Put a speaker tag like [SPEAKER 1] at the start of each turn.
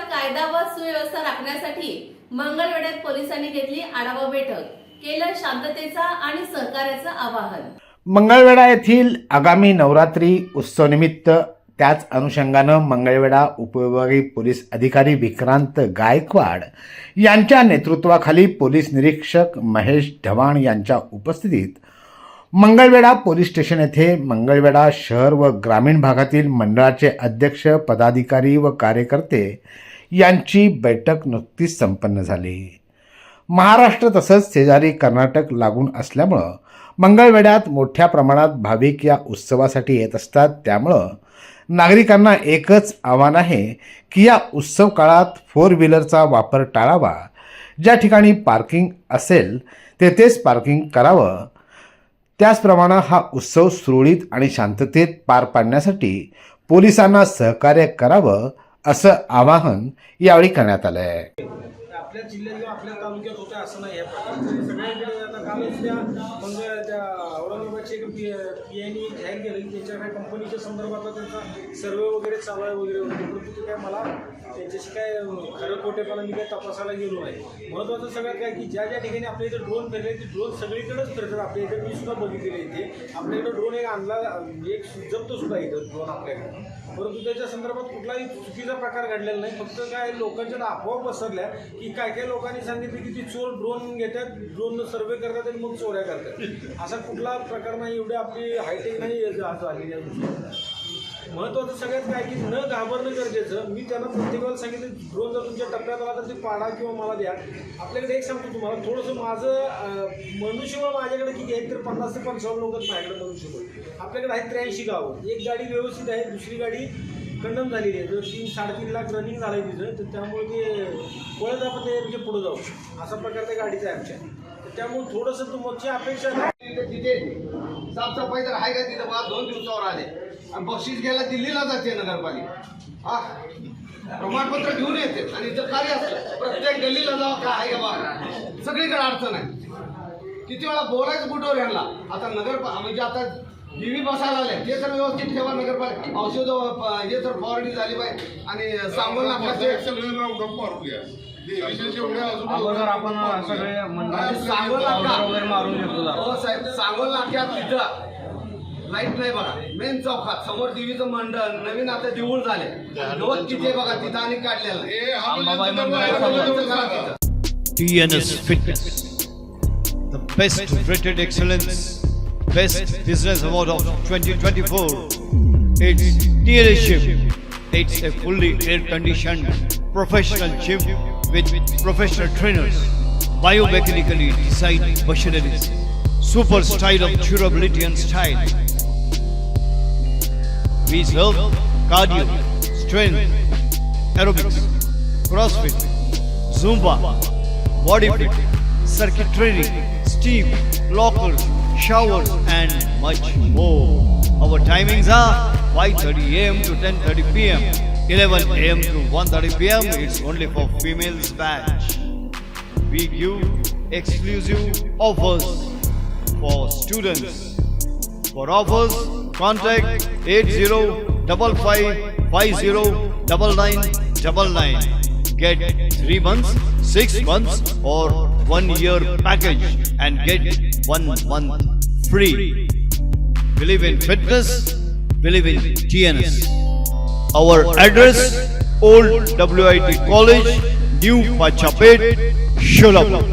[SPEAKER 1] कायदा व सुव्यवस्था राखण्यासाठी मंगळवेढ्यात पोलिसांनी घेतली आढावा बैठक, केलं शांततेचा आणि सहकार्याचं आवाहन।
[SPEAKER 2] मंगळवेढा येथील आगामी नवरात्री उत्सवानिमित्त त्याच अनुषंगानं मंगळवेढा उपविभागीय पोलीस अधिकारी विक्रांत गायकवाड यांच्या नेतृत्वाखाली पोलीस निरीक्षक महेश ढवाण यांच्या उपस्थितीत मंगळवेढा पोलीस स्टेशन येथे मंगळवेढा शहर व ग्रामीण भागातील मंडळाचे अध्यक्ष, पदाधिकारी व कार्यकर्ते यांची बैठक नुकतीच संपन्न झाली। महाराष्ट्र तसंच शेजारी कर्नाटक लागून असल्यामुळं मंगळवेढ्यात मोठ्या प्रमाणात भाविक या उत्सवासाठी येत असतात। त्यामुळं नागरिकांना एकच आव्हान आहे की या उत्सव काळात 4 व्हीलरचा वापर टाळावा। ज्या ठिकाणी पार्किंग असेल तेथेच पार्किंग करावं। त्याचप्रमाणे हा उत्सव सुरळीत आणि शांततेत पार पाडण्यासाठी पोलिसांना सहकार्य करावं असं आवाहन यावेळी करण्यात आलं आहे।
[SPEAKER 3] आपल्या जिल्ह्यात किंवा आपल्या तालुक्यात होतं असं नाही आहे। सगळ्यांकडे आता कालच त्या औरंगाबादचे पीआयनी जाहीर केलं की त्यांच्या काही कंपनीच्या संदर्भात त्यांचा सर्वे वगैरे चालू आहे वगैरे परंतु ते काय मला त्यांच्याशी काय खरं खोटेपणा मी काय तपासायला गेलो नाही। महत्त्वाचं सगळ्यात काय की ज्या ज्या ठिकाणी आपल्या इथे ड्रोन फिरले ते ड्रोन सगळीकडेच फिरतात। आपल्या इथे मी सुद्धा बघितलेलं इथे आपल्या इथं ड्रोन एक आणला, एक जप्त सुद्धा इथं ड्रोन आपल्याकडे, परंतु त्याच्या संदर्भात कुठलाही चुकीचा प्रकार घडलेला नाही। फक्त काय लोकांच्या अफवा पसरल्या की काय काय लोकांनी सांगितलं की ती चोर ड्रोन घेतात, ड्रोन सर्वे करतात आणि मग चोऱ्या करतात। असा कुठला प्रकार नाही, एवढी आपली हायटेक नाही झालेली आहे। महत्त्वाचं सगळ्यात काय की न घाबरणं गरजेचं। मी त्यांना प्रत्येक वेळेला सांगितलं ड्रोन जर तुमच्या टप्प्यात आला तर ते पाडा किंवा मला द्या। आपल्याकडे एक सांगतो तुम्हाला थोडंसं माझं मनुष्यबळ माझ्याकडे किती आहे तर 50 ते 55 लोकच माझ्याकडे मनुष्यबळ। आपल्याकडे आहेत 83 गावं, एक गाडी व्यवस्थित आहे, दुसरी गाडी कंडम झालेली आहे। जर 3-3.5 लाख रनिंग झालं आहे तिथं तर त्यामुळे ते पळत आपण ते म्हणजे पुढं जाऊ असा प्रकार त्या गाडीचा आहे आमच्या। तर त्यामुळे थोडंसं तुमची अपेक्षा नाही
[SPEAKER 4] तिथे साफसफाई तर आहे का तिथं बघा 2 दिवसावर आले आणि बक्षीस घ्यायला दिल्लीला जाते नगरपालिका। प्रमाणपत्र घेऊन येते आणि इथं कार्य असतं प्रत्येक गल्लीला जावं काय आहे का बघा, सगळीकडे अडचण आहे। किती वेळा बोलायचं कुठवर यांना। आता म्हणजे आता टीव्ही बसायला आले ते तर व्यवस्थित ठेवा नगरपालिका, औषधं हे तर फवारणी झाली पाहिजे आणि सांगोल नाक्याचे
[SPEAKER 5] आपण सगळे
[SPEAKER 4] सांगोल नाक्यात तिथं लाईट नाही बघा। मेन चौकात समोर देवीचं मंडळ नवीन आता देऊळ झाले गवत तिथे बघा तिथं आणि काढलेलं
[SPEAKER 6] TNS Fitness, the best rated excellence, best business award of 2024. It's TNS Gym. It's a fully air-conditioned professional gym with professional trainers, biomechanically designed machineries, super style of durability and style. We serve cardio, strength, aerobics, crossfit, zumba, body fit, circuit training, steam, lockers, showers and much more. Our timings are 5:30 AM to 10:30 PM, 11 AM to 1:30 PM. It's only for females batch. We give exclusive offers for students. For offers, contact 8055509999. Get 3 months, 6 months or 1 year package and get 1 month free. Believe in fitness, believe in TNS. Our address, Old WIT College, New Pachapet, Sholapur.